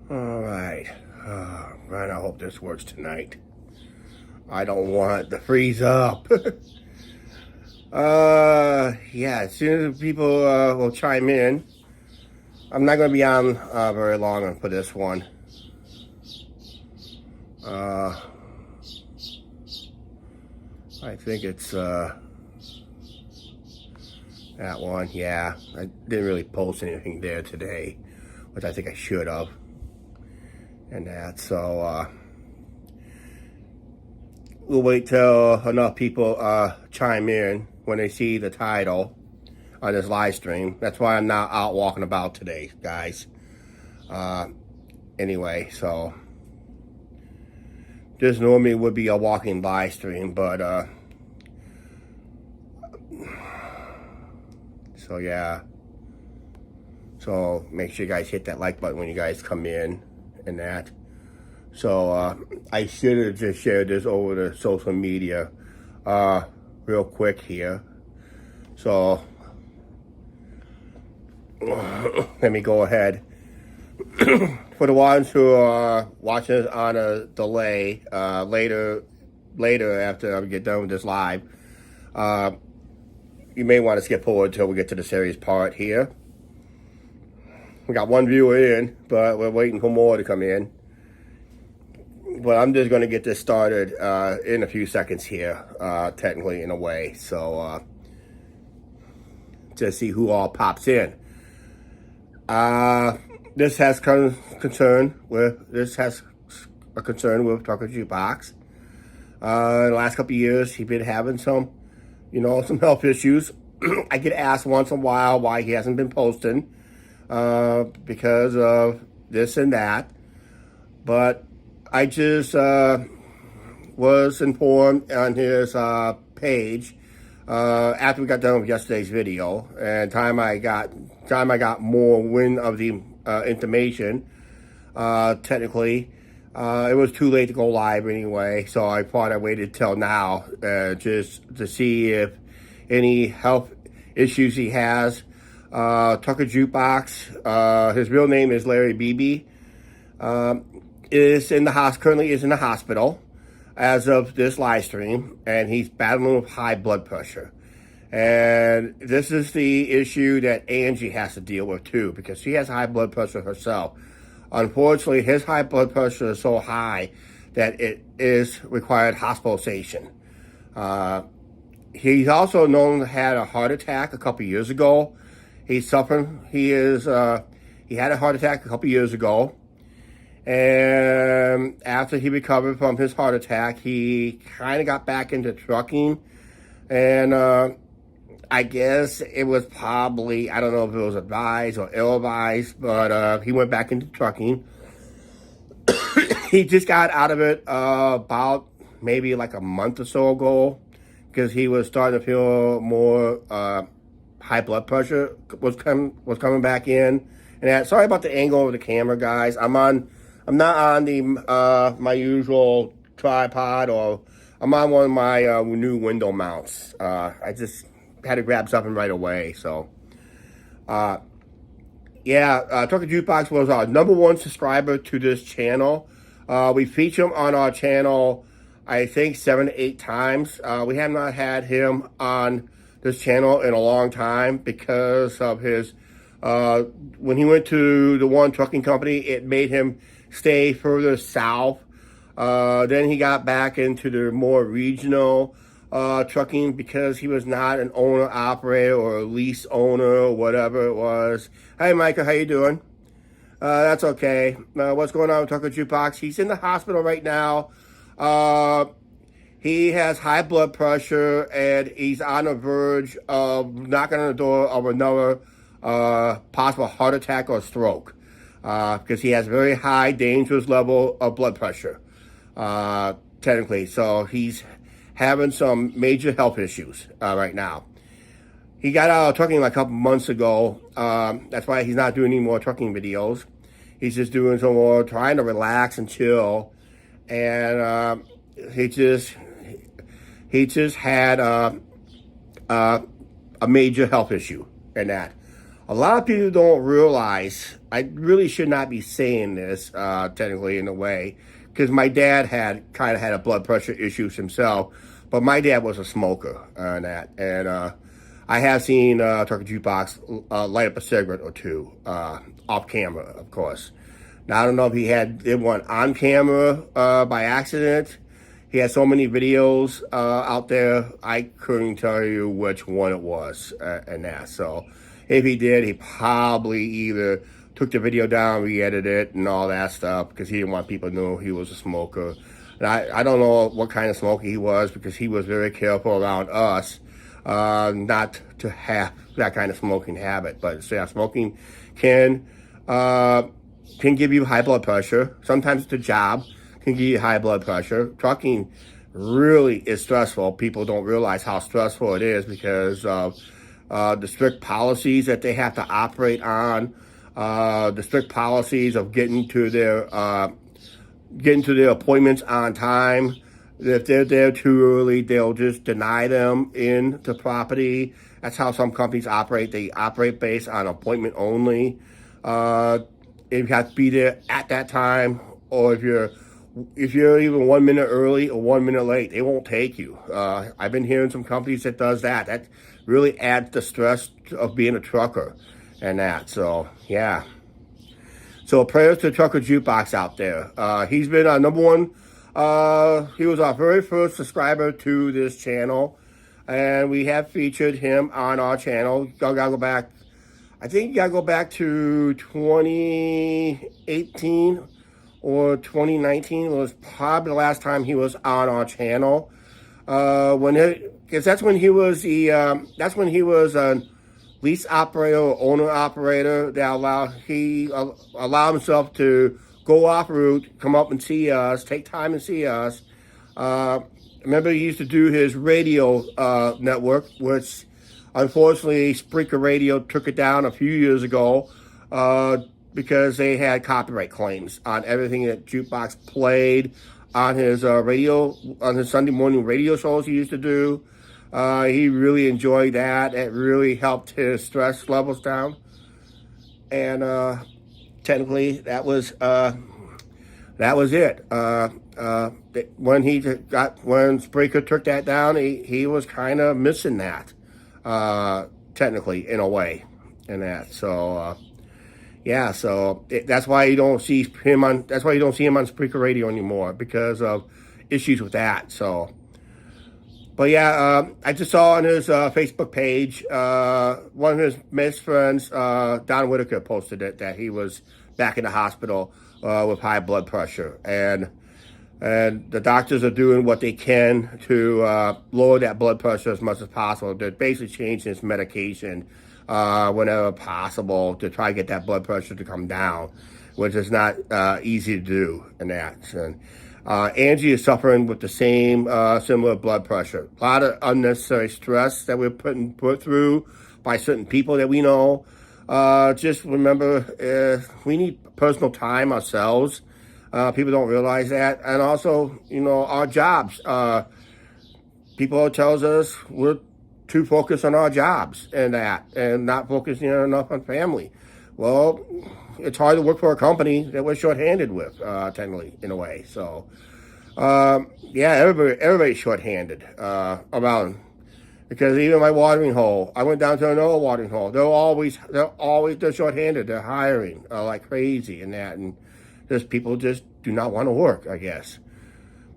All right. Man, I hope this works tonight. I don't want it to freeze up. Yeah, as soon as people will chime in, I'm not going to be on very long for this one. I think it's that one. Yeah, I didn't really post anything there today, which I think I should have. And that, so we'll wait till enough people chime in when they see the title on this live stream. That's why I'm not out walking about today, guys. Anyway, so this normally would be a walking live stream, but so yeah. So make sure you guys hit that like button when you guys come in and that. So I should have just shared this over the social media real quick here. So let me go ahead. For the ones who are watching this on a delay later after I get done with this live, you may want to skip forward until we get to the serious part here. We got one viewer in, but we're waiting for more to come in. But I'm just going to get this started in a few seconds here, technically in a way. So to see who all pops in. This has a concern with Tucker Jukebox. In the last couple of years, he's been having some health issues. I get asked once in a while why he hasn't been posting because of this and that. But I just was informed on his page after we got done with yesterday's video, and time I got more wind of the information. Technically, it was too late to go live anyway, so I thought I waited till now just to see if any health issues he has. Tucker Jukebox, his real name is Larry Beebe, currently is in the hospital as of this live stream, and he's battling with high blood pressure. And this is the issue that Angie has to deal with too, because she has high blood pressure herself. Unfortunately, his high blood pressure is so high that it is required hospitalization. He's also known to had a heart attack a couple years ago. He had a heart attack a couple years ago. And after he recovered from his heart attack, he kind of got back into trucking. And I guess it was probably, I don't know if it was advised or ill-advised, but he went back into trucking. He just got out of it about maybe like a month or so ago, because he was starting to feel more high blood pressure was coming back in. And sorry about the angle of the camera, guys. I'm not on the my usual tripod, or I'm on one of my new window mounts. I just had to grab something right away. So, Tucker Jukebox was our #1 subscriber to this channel. We feature him on our channel, I think 7 to 8 times. We have not had him on this channel in a long time because of his, when he went to the one trucking company, it made him stay further south. Then he got back into the more regional trucking because he was not an owner operator or a lease owner or whatever it was. Hi, Micah, how you doing? That's okay. What's going on with Tucker Jukebox? He's in the hospital right now. He has high blood pressure, and he's on the verge of knocking on the door of another possible heart attack or stroke, because he has a very high, dangerous level of blood pressure, technically. So he's having some major health issues right now. He got out of trucking like a couple months ago. That's why he's not doing any more trucking videos. He's just doing some more, trying to relax and chill. And he just had a major health issue in that. A lot of people don't realize, I really should not be saying this, technically in a way, because my dad kind of had a blood pressure issues himself, but my dad was a smoker on that. And I have seen Trucker Jukebox light up a cigarette or two, off camera, of course. Now, I don't know if he did one on camera by accident. He had so many videos out there, I couldn't tell you which one it was and that. So if he did, he probably either took the video down, re-edited it, and all that stuff because he didn't want people to know he was a smoker. And I don't know what kind of smoker he was because he was very careful around us not to have that kind of smoking habit. But yeah, smoking can give you high blood pressure. Sometimes it's a job. Can give you high blood pressure. Trucking really is stressful. People don't realize how stressful it is because of the strict policies that they have to operate on, the strict policies of getting to their appointments on time. If they're there too early, they'll just deny them in the property. That's how some companies operate. They operate based on appointment only. If you have to be there at that time, or if you're even 1 minute early or 1 minute late, they won't take you. I've been hearing some companies that does that. That really adds the stress of being a trucker and that. So, yeah. So, prayers to Trucker Jukebox out there. He's been our number one. He was our very first subscriber to this channel. And we have featured him on our channel. Gotta go back. I think you gotta go back to 2018 or 2019 was probably the last time he was on our channel. Because that's when he was a lease operator or owner operator that allowed himself to go off route, come up and see us, take time and see us. Remember, he used to do his radio network, which unfortunately Spreaker Radio took it down a few years ago because they had copyright claims on everything that Jukebox played on his Sunday morning radio shows he used to do. He really enjoyed that. It really helped his stress levels down. And technically, that was it. When Spreaker took that down, he was kind of missing that, technically, in a way, in that. So yeah, so that's why you don't see him on Spreaker Radio anymore, because of issues with that. So, but yeah, I just saw on his Facebook page, one of his best friends, Don Whitaker, posted it that he was back in the hospital with high blood pressure, and the doctors are doing what they can to lower that blood pressure as much as possible. They're basically changing his medication whenever possible to try to get that blood pressure to come down, which is not easy to do in that. And Angie is suffering with the same similar blood pressure. A lot of unnecessary stress that we're put through by certain people that we know. Just remember, we need personal time ourselves. People don't realize that. And also, our jobs. People tells us we're too focused on our jobs and not focusing enough on family. Well, it's hard to work for a company that we're shorthanded with, technically, in a way. So, yeah, everybody's shorthanded around. Because even my watering hole, I went down to another watering hole. They're shorthanded. They're hiring like crazy and that, and just people just do not want to work, I guess.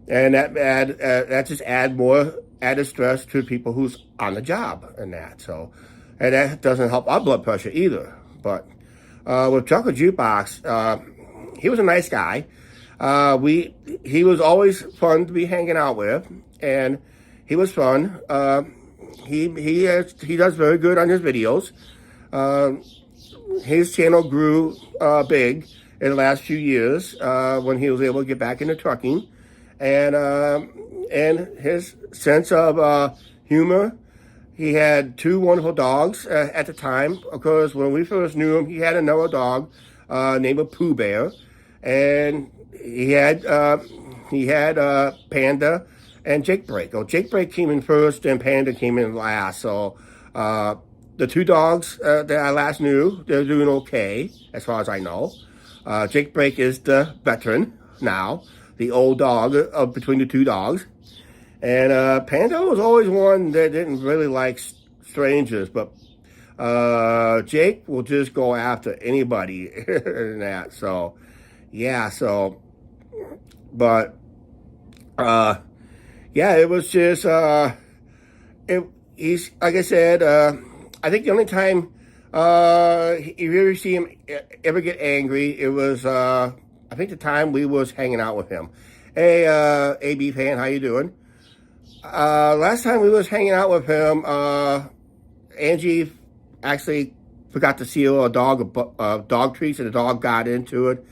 And that just add more added stress to people who's on the job and that. So, and that doesn't help our blood pressure either. But with Trucker Jukebox, he was a nice guy. He was always fun to be hanging out with, and he was fun. He does very good on his videos. His channel grew big in the last few years when he was able to get back into trucking, and his sense of humor. He had two wonderful dogs at the time. Of course, when we first knew him, he had another dog named Pooh Bear, and he had Panda and Jake Break. Well, Jake Break came in first, and Panda came in last. So the two dogs that I last knew, they're doing okay, as far as I know. Jake Break is the veteran now, the old dog between the two dogs. And Panda was always one that didn't really like strangers, but Jake will just go after anybody and that. So, yeah, so, but, yeah, it was just, he's, like I said, I think the only time you really see him ever get angry, it was, I think the time we was hanging out with him. Hey, AB fan, how you doing? Last time we was hanging out with him, Angie actually forgot to seal a dog treats, and the dog got into it.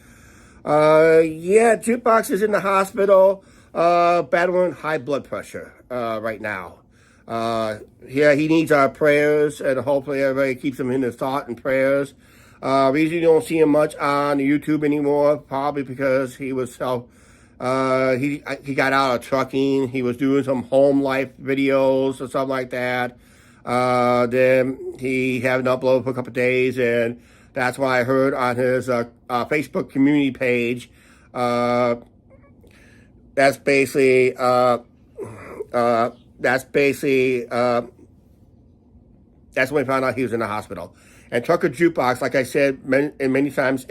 Yeah, Jukebox is in the hospital, battling high blood pressure, right now. Yeah, he needs our prayers, and hopefully everybody keeps him in their thought and prayers. Reason you don't see him much on YouTube anymore, probably because he was he got out of trucking. He was doing some home life videos or something like that. Then he hadn't uploaded for a couple of days, and that's why I heard on his Facebook community page. That's basically that's when we found out he was in the hospital. And Trucker Jukebox, like I said many times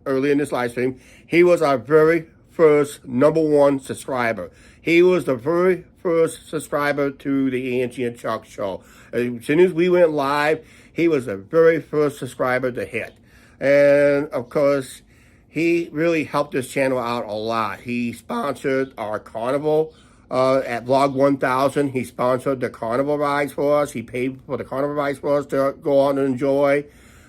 early in this live stream, he was our very first #1 subscriber. He was the very first subscriber to the Angie and Chuck show. As soon as we went live, he was the very first subscriber to hit. And of course, he really helped this channel out a lot. He sponsored our carnival at Vlog 1000. He sponsored the carnival rides for us. He paid for the carnival rides for us to go on and enjoy,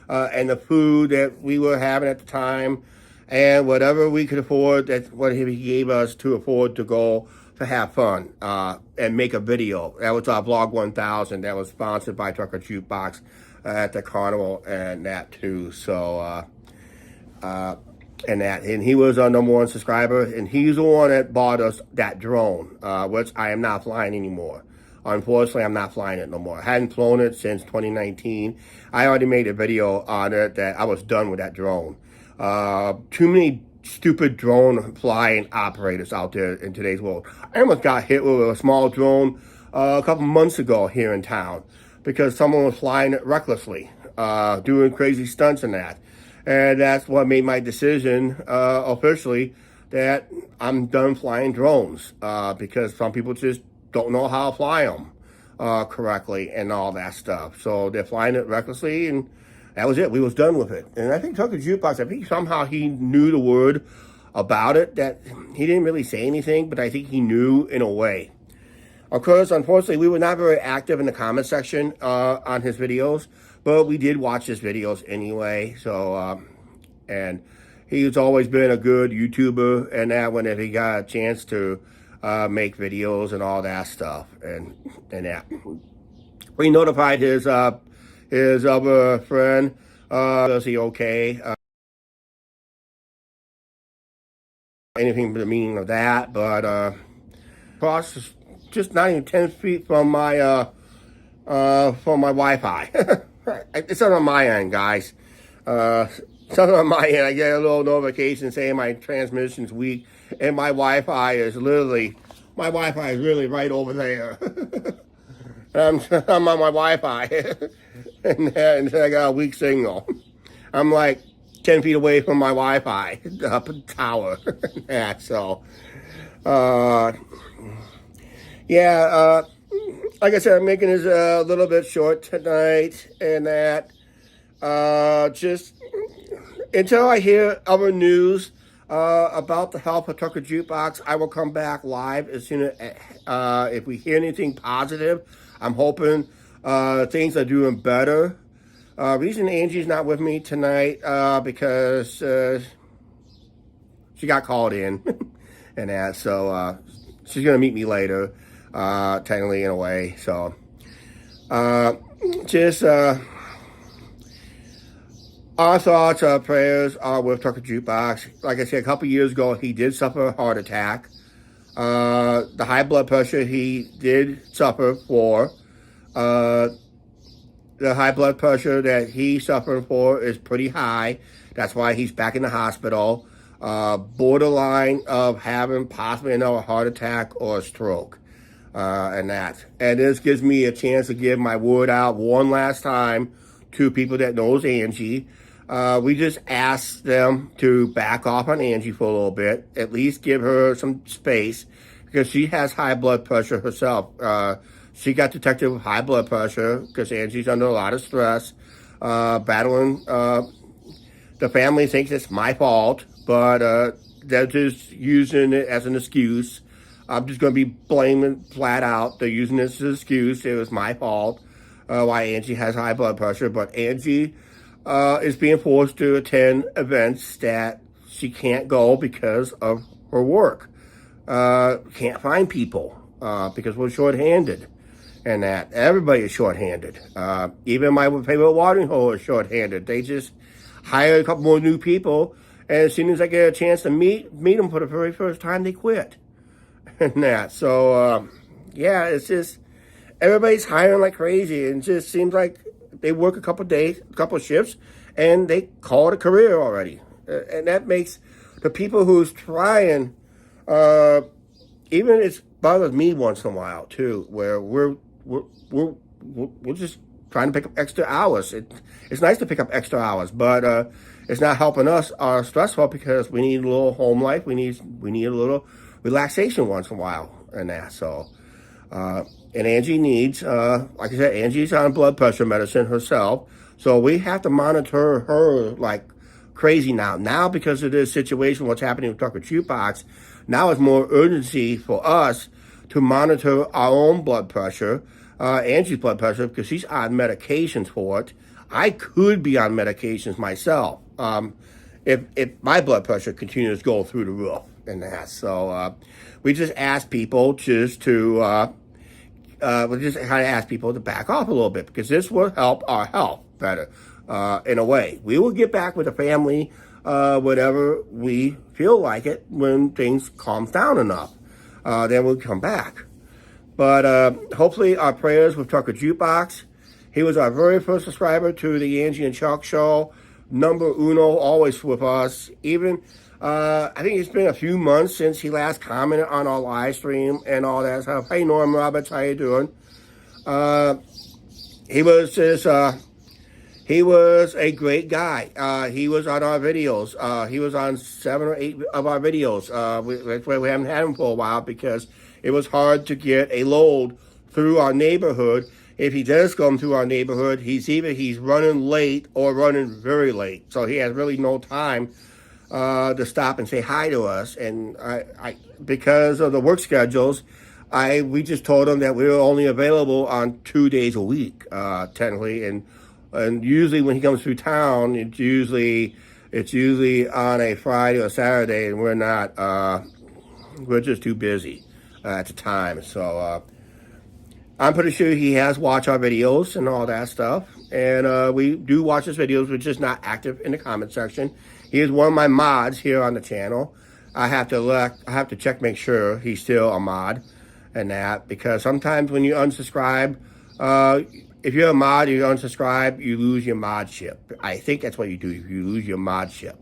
and the food that we were having at the time, and whatever we could afford, that's what he gave us to afford to go to have fun and make a video. That was our Vlog 1000. That was sponsored by Trucker Jukebox at the carnival and that too. So, and he was our #1 subscriber, and he's the one that bought us that drone, which I am not flying anymore. Unfortunately, I'm not flying it no more. I hadn't flown it since 2019. I already made a video on it that I was done with that drone. Too many stupid drone flying operators out there in today's world. I almost got hit with a small drone a couple months ago here in town because someone was flying it recklessly, doing crazy stunts and that. And that's what made my decision officially that I'm done flying drones because some people just don't know how to fly them correctly and all that stuff. So they're flying it recklessly, and that was it. We was done with it. And I think Trucker Jukebox, I think somehow he knew the word about it, that he didn't really say anything, but I think he knew in a way. Of course, unfortunately, we were not very active in the comment section on his videos, but we did watch his videos anyway. So, and he's always been a good YouTuber, and that whenever he got a chance to make videos and all that stuff, and that. We notified his other friend, is he okay? Anything but the meaning of that, but across just not even 10 feet from my Wi-Fi. It's not on my end, guys. Something on my end. I get a little notification saying my transmission's weak, and my Wi-Fi is really right over there. I'm on my Wi-Fi, and I got a weak signal. I'm like 10 feet away from my Wi-Fi tower. Yeah, so, yeah, like I said, I'm making this a little bit short tonight, and that, just until I hear other news about the health of Trucker Jukebox, I will come back live as soon as, if we hear anything positive. I'm hoping things are doing better. Reason Angie's not with me tonight because she got called in and that, so she's gonna meet me later, technically in a way. So just our thoughts, our prayers are with Trucker Jukebox. Like I said, a couple years ago, he did suffer a heart attack. The high blood pressure he did suffer for. the high blood pressure that he's suffering for is pretty high. That's why he's back in the hospital. Borderline of having possibly another heart attack or a stroke. And this gives me a chance to give my word out one last time to people that knows Angie. We just asked them to back off on Angie for a little bit, at least give her some space, because she has high blood pressure herself. She got detected with high blood pressure because Angie's under a lot of stress, battling. The family thinks it's my fault, but they're just using it as an excuse. I'm just going to be blaming flat out. They're using this as an excuse. It was my fault why Angie has high blood pressure. But Angie is being forced to attend events that she can't go because of her work. Can't find people because we're short-handed. And that everybody is short-handed. Even my favorite watering hole is short-handed. They just hired a couple more new people, and as soon as I get a chance to meet them for the very first time, they quit. And that. So, yeah, it's just everybody's hiring like crazy, and it just seems like they work a couple days, a couple shifts, and they call it a career already. And that makes the people who's trying, even it bothers me once in a while too, where we're just trying to pick up extra hours. It's nice to pick up extra hours, but it's not helping us. Are stressful because we need a little home life. We need a little relaxation once in a while, and that. So, and Angie needs, like I said, Angie's on blood pressure medicine herself, so we have to monitor her like crazy now. Now, because of this situation, what's happening with Tucker Jukebox, now it's more urgency for us to monitor our own blood pressure, Angie's blood pressure, because she's on medications for it. I could be on medications myself if my blood pressure continues to go through the roof and that. So we just ask people just to we just kind of ask people to back off a little bit, because this will help our health better in a way. We will get back with the family whenever we feel like it, when things calms down enough. Then we'll come back. But hopefully our prayers with Tucker Jukebox. He was our very first subscriber to the Angie and Chuck show. Number uno, always with us. Even, I think it's been a few months since he last commented on our live stream and all that stuff. Hey, Norm Roberts, how you doing? He was a great guy. He was on our videos. He was on 7 or 8 of our videos. That's why we haven't had him for a while, because it was hard to get a load through our neighborhood. If he does come through our neighborhood, he's running late or running very late. So he has really no time to stop and say hi to us. And I because of the work schedules, we just told him that we were only available on 2 days a week, technically. And usually when he comes through town, it's usually on a Friday or Saturday, and we're not. We're just too busy at the time. So I'm pretty sure he has watched our videos and all that stuff. And we do watch his videos. We're just not active in the comment section. He is one of my mods here on the channel. I have to check, make sure he's still a mod and that, because sometimes when you unsubscribe, if you're a mod and you unsubscribe, you lose your modship. I think that's what you do. If you lose your modship,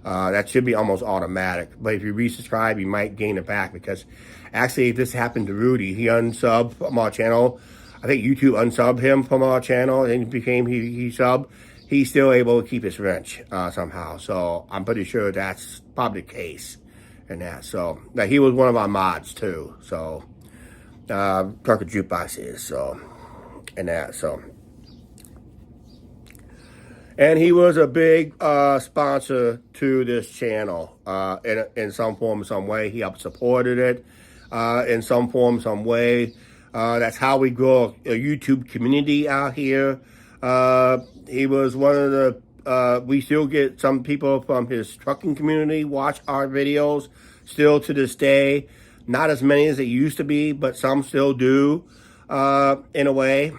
that should be almost automatic. But if you resubscribe, you might gain it back, because actually this happened to Rudy. He unsubbed from our channel. I think YouTube unsubbed him from our channel, and he subbed. He's still able to keep his wrench somehow. So I'm pretty sure that's probably the case and that. So now he was one of our mods too. So Tucker Jukebox is so. And that, so. And he was a big sponsor to this channel in some form, some way. He helped supported it in some form, some way. That's how we grow a YouTube community out here. He was one of the, we still get some people from his trucking community watch our videos still to this day. Not as many as it used to be, but some still do. In a way,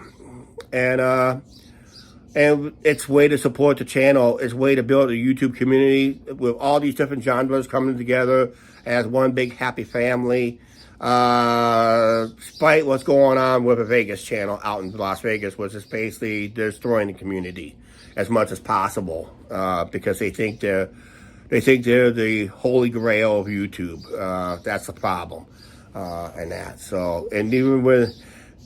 and it's a way to support the channel. It's a way to build a YouTube community with all these different genres coming together as one big happy family. despite what's going on with the Vegas channel out in Las Vegas, which is basically destroying the community as much as possible, because they think they're the holy grail of YouTube. That's the problem, and that. So, and even with,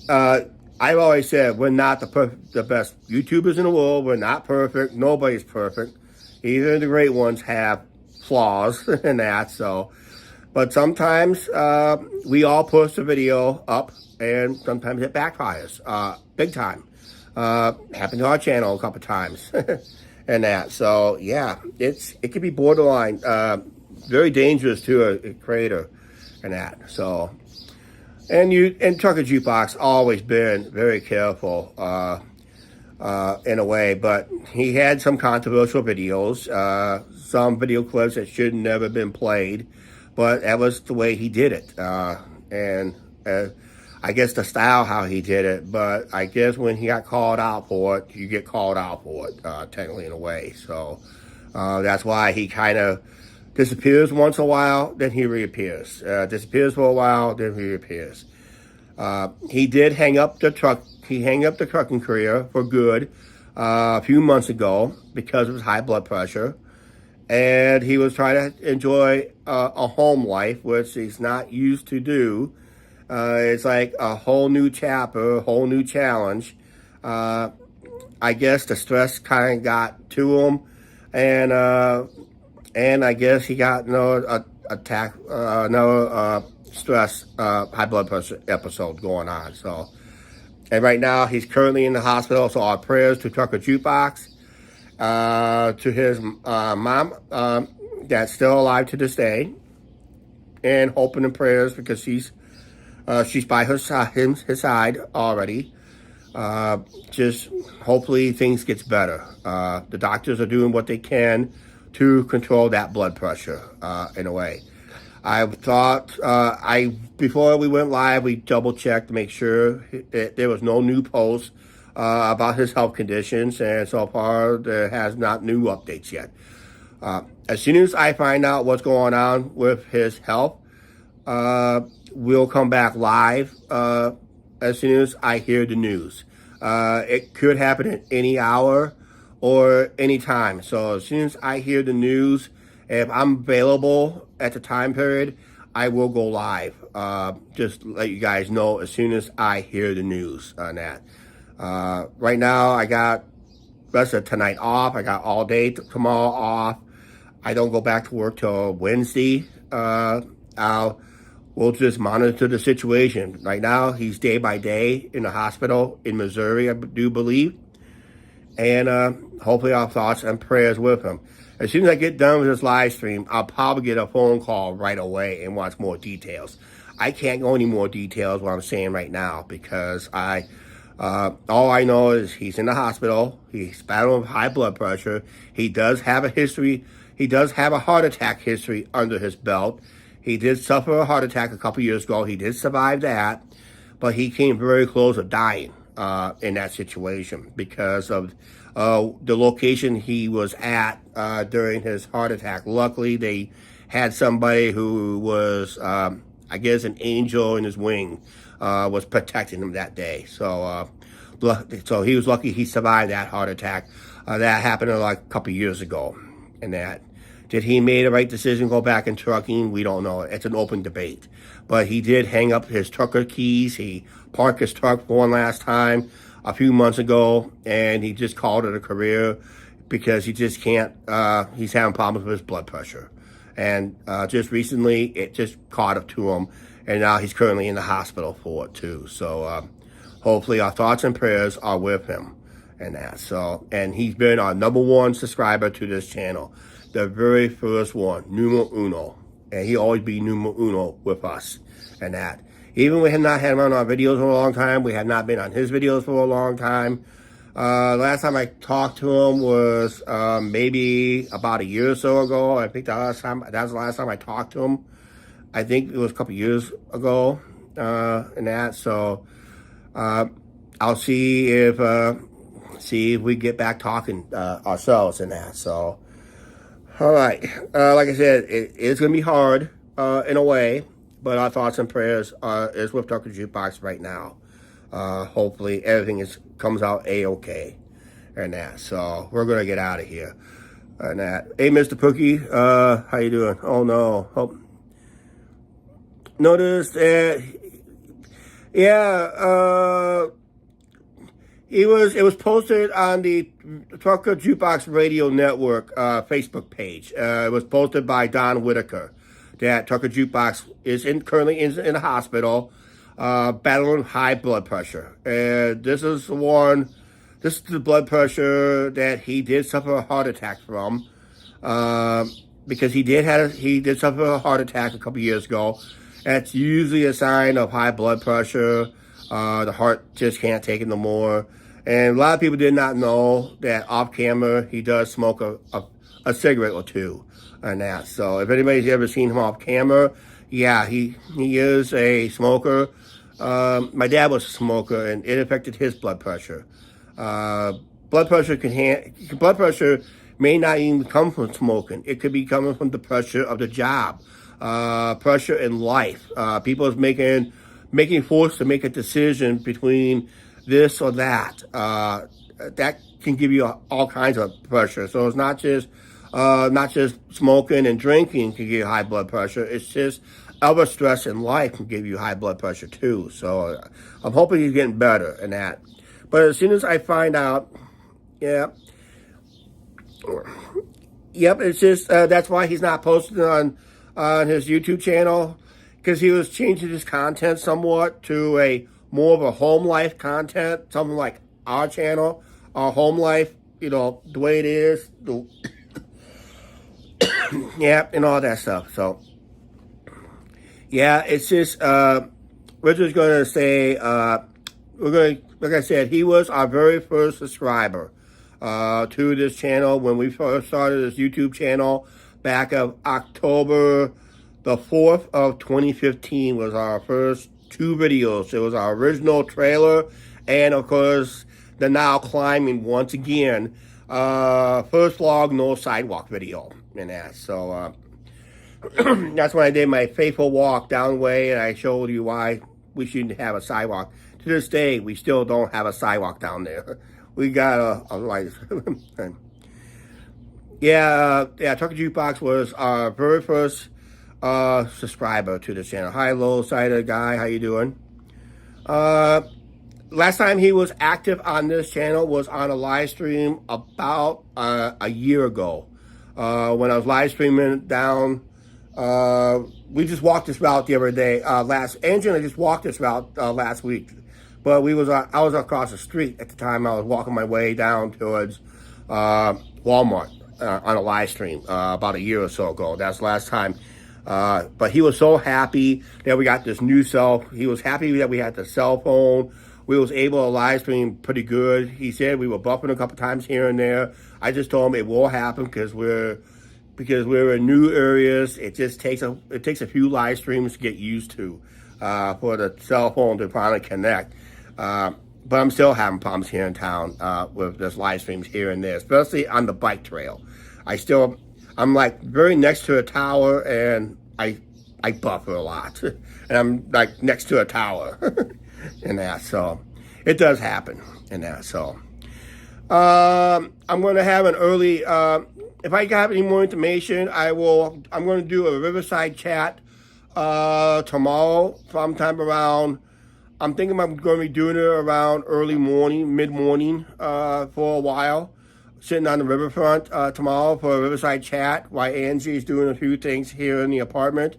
I've always said we're not the best YouTubers in the world. We're not perfect. Nobody's perfect. Even the great ones have flaws and that. So, but sometimes we all post a video up, and sometimes it backfires big time. Happened to our channel a couple times. And that. So yeah, it can be borderline, very dangerous to a creator and that. So, and Trucker Jukebox always been very careful in a way, but he had some controversial videos, some video clips that should never been played, but that was the way he did it, and I guess the style how he did it, but I guess when he got called out for it, you get called out for it, technically in a way. So that's why he kind of disappears once in a while, then he reappears. Disappears for a while, then he reappears. He did hang up the trucking career for good a few months ago because of his high blood pressure. And he was trying to enjoy a home life, which he's not used to do. It's like a whole new chapter, a whole new challenge. I guess the stress kind of got to him, and I guess he got stress, high blood pressure episode going on. So, and right now he's currently in the hospital. So our prayers to Trucker Jukebox, to his mom, that's still alive to this day, and hoping and prayers because she's by his side already. Just hopefully things gets better. The doctors are doing what they can to control that blood pressure in a way. I thought before we went live, we double checked to make sure that there was no new posts about his health conditions, and so far there has not new updates yet. As soon as I find out what's going on with his health, we'll come back live as soon as I hear the news. It could happen at any hour or any time. So as soon as I hear the news, if I'm available at the time period, I will go live. Just let you guys know as soon as I hear the news on that. Right now, I got rest of tonight off. I got all day tomorrow off. I don't go back to work till Wednesday. We'll just monitor the situation. Right now, he's day by day in the hospital in Missouri, I do believe. And hopefully our thoughts and prayers with him. As soon as I get done with this live stream, I'll probably get a phone call right away and want more details. I can't go any more details what I'm saying right now because all I know is he's in the hospital. He's battling with high blood pressure. He does have a history. He does have a heart attack history under his belt. He did suffer a heart attack a couple years ago. He did survive that, but he came very close to dying in that situation because of the location he was at during his heart attack. Luckily, they had somebody who was, I guess, an angel in his wing, was protecting him that day. So he was lucky he survived that heart attack. That happened like a couple years ago, and that. Did he make the right decision to go back in trucking? We don't know. It's an open debate. But he did hang up his trucker keys. He parked his truck for one last time a few months ago, and he just called it a career because he just can't, he's having problems with his blood pressure. And just recently, it just caught up to him, and now he's currently in the hospital for it too. So hopefully our thoughts and prayers are with him and that. So, and he's been our #1 subscriber to this channel. The very first one, numero uno. And he always be numero uno with us and that. Even we have not had him on our videos for a long time. We have not been on his videos for a long time. Last time I talked to him was maybe about a year or so ago. I think that was the last time I talked to him. I think it was a couple years ago and that. So I'll see if we get back talking ourselves and that. So. All right. Like I said, it's going to be hard in a way. But our thoughts and prayers is with Tucker Jukebox right now. Hopefully everything comes out A-okay and that. So we're going to get out of here and that. Hey, Mr. Pookie, how you doing? Oh, no. Notice that, yeah, it was posted on the Tucker Jukebox Radio Network Facebook page. It was posted by Don Whitaker that Tucker Jukebox is currently in the hospital, battling high blood pressure. And this is the blood pressure that he did suffer a heart attack from, because he did suffer a heart attack a couple years ago. That's usually a sign of high blood pressure. The heart just can't take it no more. And a lot of people did not know that off camera he does smoke a cigarette or two and that. So if anybody's ever seen him off camera, yeah, he is a smoker. My dad was a smoker, and it affected his blood pressure. Blood pressure may not even come from smoking. It could be coming from the pressure of the job, pressure in life. People is making forced to make a decision between this or that. That can give you all kinds of pressure. So it's not just smoking and drinking can give you high blood pressure. It's just other stress in life can give you high blood pressure too. So I'm hoping he's getting better in that. But as soon as I find out, yep, it's just that's why he's not posting on his YouTube channel, because he was changing his content somewhat to a more of a home life content, something like our channel, our home life, the way it is, yeah, and all that stuff. So, yeah, it's just, we're just going to say, like I said, he was our very first subscriber to this channel when we first started this YouTube channel back of October the 4th of 2015 was our first 2 videos. It was our original trailer and, of course, the now climbing once again first vlog, no sidewalk video in that. So that's when I did my faithful walk down the way, and I showed you why we shouldn't have a sidewalk. To this day, we still don't have a sidewalk down there. We got a light. Yeah, Tucker Jukebox was our very first subscriber to the channel. Hi, low-sided guy. How you doing? Last time he was active on this channel was on a live stream about a year ago. When I was live streaming down, we just walked this route the other day. Andrew and I just walked this route last week. But I was across the street at the time. I was walking my way down towards Walmart on a live stream about a year or so ago. That's the last time. But he was so happy that we got this new he was happy that we had the cell phone. We was able to live stream pretty good. He said we were buffing a couple times here and there. I just told him it will happen because we're in new areas. It just takes a few live streams to get used to for the cell phone to finally connect. But I'm still having problems here in town with this live streams here and there, especially on the bike trail. I'm like very next to a tower, and I buffer a lot, and I'm like next to a tower, and that. So it does happen, and that. So I'm going to have an early. If I have any more information, I'm going to do a Riverside chat tomorrow, sometime around. I'm thinking I'm going to be doing it around early morning, mid-morning for a while. Sitting on the riverfront tomorrow for a Riverside chat while Angie's doing a few things here in the apartment.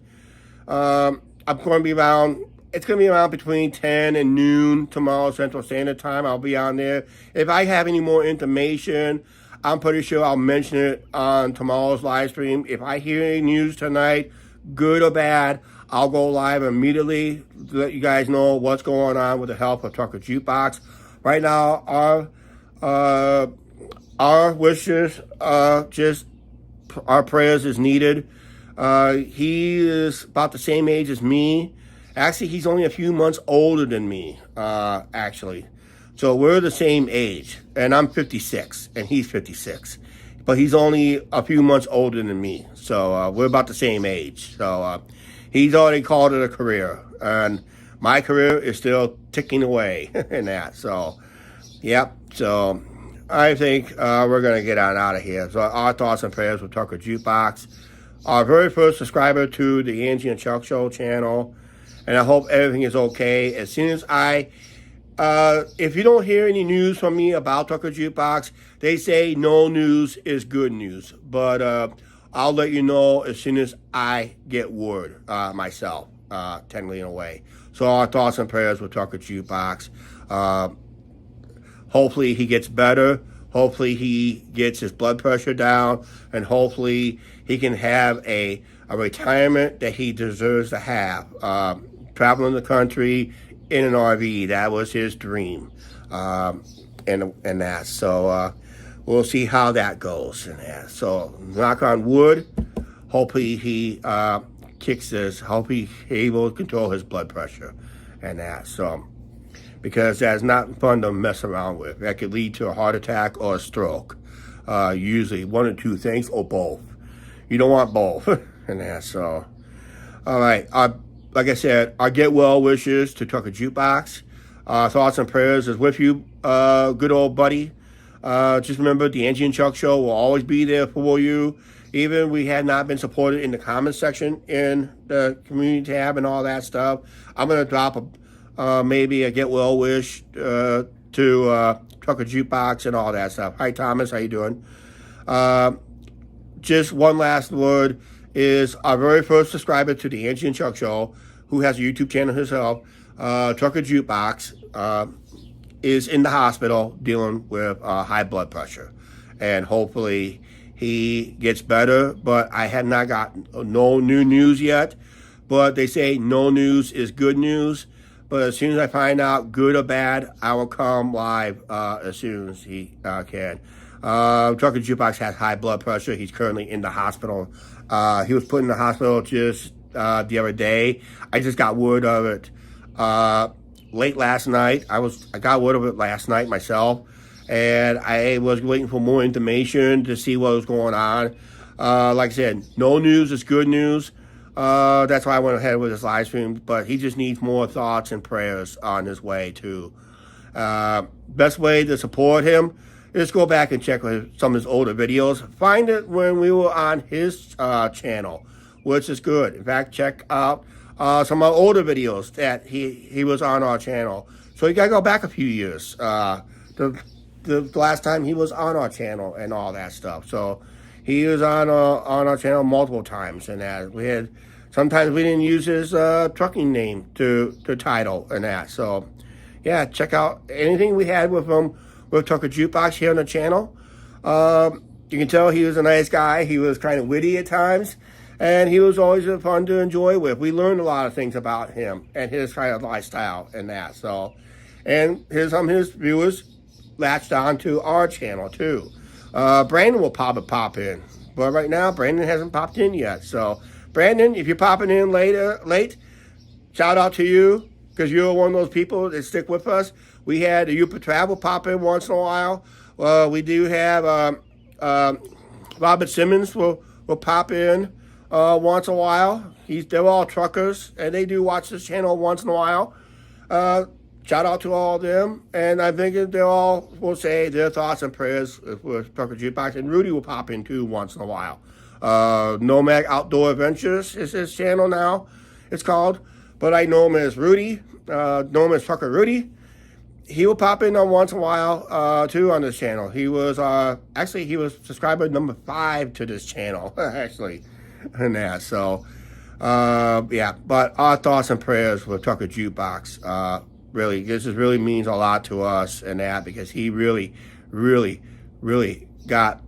I'm going to be around, it's going to be around between 10 and noon tomorrow Central Standard Time. I'll be on there. If I have any more information, I'm pretty sure I'll mention it on tomorrow's live stream. If I hear any news tonight, good or bad, I'll go live immediately to let you guys know what's going on with the health of Tucker Jukebox. Right now, our wishes, just our prayers is needed. He is about the same age as me. Actually, he's only a few months older than me, actually. So we're the same age, and I'm 56, and he's 56. but he's only a few months older than me. So we're about the same age. So he's already called it a career, and my career is still ticking away in that. So, yep. So I think we're going to get on out of here. So our thoughts and prayers with Tucker Jukebox, our very first subscriber to the Angie and Chuck Show channel. And I hope everything is okay. As soon as if you don't hear any news from me about Tucker Jukebox, they say no news is good news. But I'll let you know as soon as I get word myself, technically in a way. So our thoughts and prayers with Tucker Jukebox. Hopefully he gets better. Hopefully he gets his blood pressure down. And hopefully he can have a retirement that he deserves to have. Traveling the country in an RV. That was his dream. And that. So we'll see how that goes. And that. So knock on wood. Hopefully he kicks this. Hopefully he's able to control his blood pressure. And that. So because that's not fun to mess around with. That could lead to a heart attack or a stroke. Usually one or two things or both. You don't want both. And that. So all right. Like I said, our get well wishes to Tucker Jukebox. Thoughts and prayers is with you, good old buddy. Just remember, the Angie and Chuck Show will always be there for you. Even we had not been supported in the comments section in the community tab and all that stuff. I'm going to drop maybe a get well wish to Tucker Jukebox and all that stuff. Hi, Thomas. How you doing? Just one last word is our very first subscriber to the Angie and Chuck Show, who has a YouTube channel himself, Tucker Jukebox, is in the hospital dealing with high blood pressure. And hopefully he gets better, but I have not gotten no new news yet. But they say no news is good news. But as soon as I find out good or bad, I will come live as soon as he can. Tucker Jukebox has high blood pressure. He's currently in the hospital. He was put in the hospital just the other day. I just got word of it late last night. I got word of it last night myself, and I was waiting for more information to see what was going on. Like I said, no news is good news. That's why I went ahead with this live stream. But he just needs more thoughts and prayers on his way too. Best way to support him is go back and check some of his older videos. Find it when we were on his channel, which is good. In fact, check out some of our older videos that he was on our channel. So you gotta go back a few years. The last time he was on our channel and all that stuff. So he was on our channel multiple times, and that sometimes we didn't use his trucking name to title and that. So yeah, check out anything we had with him with Tucker Jukebox here on the channel. You can tell he was a nice guy. He was kind of witty at times, and he was always fun to enjoy with. We learned a lot of things about him and his kind of lifestyle and that. So, and his viewers latched on to our channel too. Brandon will pop in, but right now Brandon hasn't popped in yet. So, Brandon, if you're popping in late, shout out to you, because you're one of those people that stick with us. We had the Upa Travel pop in once in a while. We do have Robert Simmons will pop in once in a while. They're all truckers, and they do watch this channel once in a while. Shout out to all of them, and I think they all will say their thoughts and prayers with Tucker Jukebox, and Rudy will pop in too once in a while. Nomad Outdoor Adventures is his channel now, it's called, but I know him as Rudy, know him as Trucker Rudy. He will pop in on once in a while too on this channel. He was he was subscriber number 5 to this channel actually, and that. So yeah, but our thoughts and prayers with Tucker Jukebox. Really, this really means a lot to us and that, because he really got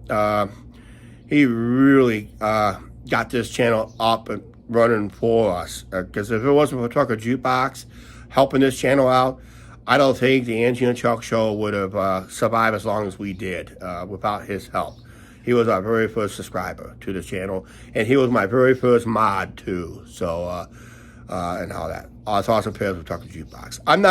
this channel up and running for us. Because if it wasn't for Tucker Jukebox helping this channel out, I don't think the Angie and Chuck Show would have survived as long as we did without his help. He was our very first subscriber to this channel, and he was my very first mod too. So, and all that. Thoughts and prayers with Tucker Jukebox. I'm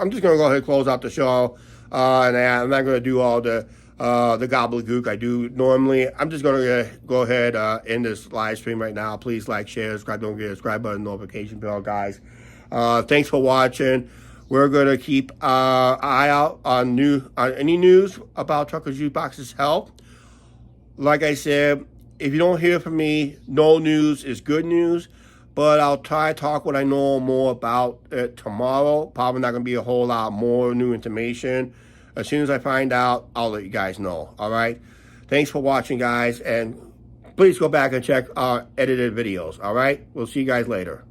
just gonna go ahead and close out the show, and I'm not gonna do all the the gobbledygook I do normally. I'm just going to go ahead end this live stream right now. Please like, share, subscribe. Don't forget to subscribe button, notification bell, guys. Thanks for watching. We're going to keep eye out on any news about Truckers Jukebox's health. Like I said, if you don't hear from me, no news is good news. But I'll try to talk what I know more about it tomorrow. Probably not going to be a whole lot more new information. As soon as I find out, I'll let you guys know. All right? Thanks for watching, guys. And please go back and check our edited videos. All right? We'll see you guys later.